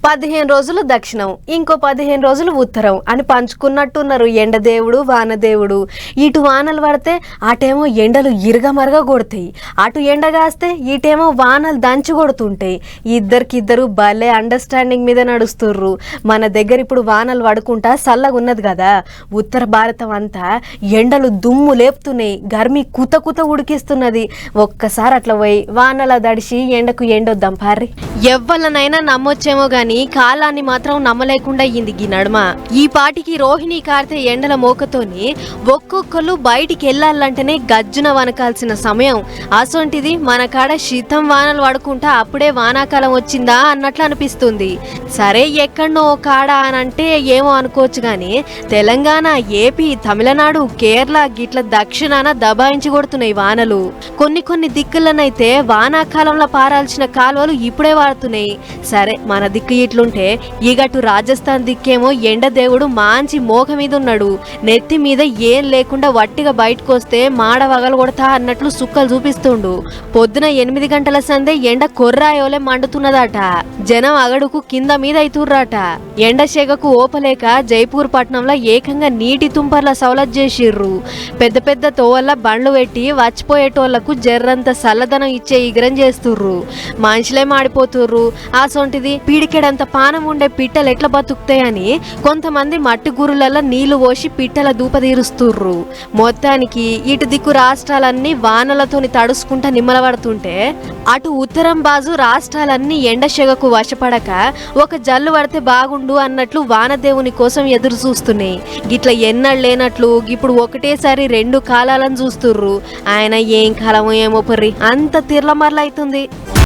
15 రోజులు దక్షిణం, ఇంకో 15 రోజులు ఉత్తరం అని పంచుకున్నట్టున్నారు ఎండదేవుడు వానదేవుడు. ఇటు వానలు పడితే అటేమో ఎండలు ఇరగమరగా కొడతాయి, అటు ఎండ కాస్తే ఇటేమో వానలు దంచి కొడుతుంటాయి. ఇద్దరికిద్దరు భలే అండర్స్టాండింగ్ మీద నడుస్తుర్రు. మన దగ్గర ఇప్పుడు వానలు పడుకుంటా చల్లగా ఉన్నది కదా, ఉత్తర భారతం అంతా ఎండలు దుమ్ము లేపుతున్నాయి, గర్మి కుత కుత ఉడికిస్తున్నది. ఒక్కసారి అట్లా పోయి వానల దడిసి ఎండకు ఎండొద్దాం పార్రి. ఎవ్వలనైనా నమ్మొచ్చేమో గాని కాలాన్ని మాత్రం నమ్మలేకుండా అయ్యింది ఈ నడుమ. ఈ పాటికి రోహిణి కార్తె ఎండల మోకతోని ఒక్కొక్కరు బయటికి వెళ్ళాలంటేనే గజ్జున వనకాల్సిన సమయం. అసొంటిది మన కాడ శీతం వానలు పడుకుంటా అప్పుడే వానాకాలం వచ్చిందా అన్నట్లు అనిపిస్తుంది. సరే ఎక్కడనో కాడ అనంటే ఏమో అనుకోవచ్చు గాని తెలంగాణ, ఏపీ, తమిళనాడు, కేరళ గిట్ల దక్షిణాన దబాయించి కొడుతున్నాయి వానలు. కొన్ని దిక్కులనైతే వానాకాలంలో పారాల్సిన కాలువలు ఇప్పుడే వాడుతున్నాయి. సరే మన దిక్కు ఇట్లుంటే ఈగటు రాజస్థాన్ దిక్కేమో ఎండ దేవుడు మాంచి మోక మీద ఉన్నాడు. నెత్తి మీద ఏం లేకుండా వట్టిగా బయటకు వస్తే మాడ వగలు కొడతా అన్నట్లు సుక్కలు చూపిస్తుండు. పొద్దున 8 గంటల సందే ఎండ కొర్రాయోలే మండుతున్నదట. జనం అగడుకు కింద మీద అయితుర్రాట. ఎండ సెగకు ఓపలేక జైపూర్ పట్నంలో ఏకంగా నీటి తుంపర్ల సౌలత్ చేసిర్రు. పెద్ద తోవల్ల బండ్లు పెట్టి వచ్చిపోయేటోళ్లకు జర్రంత చల్లదనం ఇచ్చే ఇగరం చేస్తుర్రు. మనుషులే మాడిపోతుర్రు. ఆ సొంటిది పీడికెడంత పానం ఉండే పిట్టలు ఎట్లా బతుకుతాయని కొంతమంది మట్టి గురులలో నీళ్లు పోసి పిట్టల దూప తీరుస్తుర్రు. మొత్తానికి ఇటు దిక్కు రాష్ట్రాలన్నీ వానలతోని తడుసుకుంటా నిమ్మలపడుతుంటే అటు ఉత్తరం బాజు రాష్ట్రాలన్నీ ఎండ సెగకు వశపడక ఒక జల్లు పడితే బాగుండు అన్నట్లు వానదేవుని కోసం ఎదురు చూస్తున్నాయి. గిట్ల ఎన్నళ్ళు లేనట్లు ఇప్పుడు ఒకటేసారి 2 కాలాలను చూస్తుర్రు. ఆయన ఏం కాలమో ఏమో పర్రి అంత తిర్లమర్లైతుంది.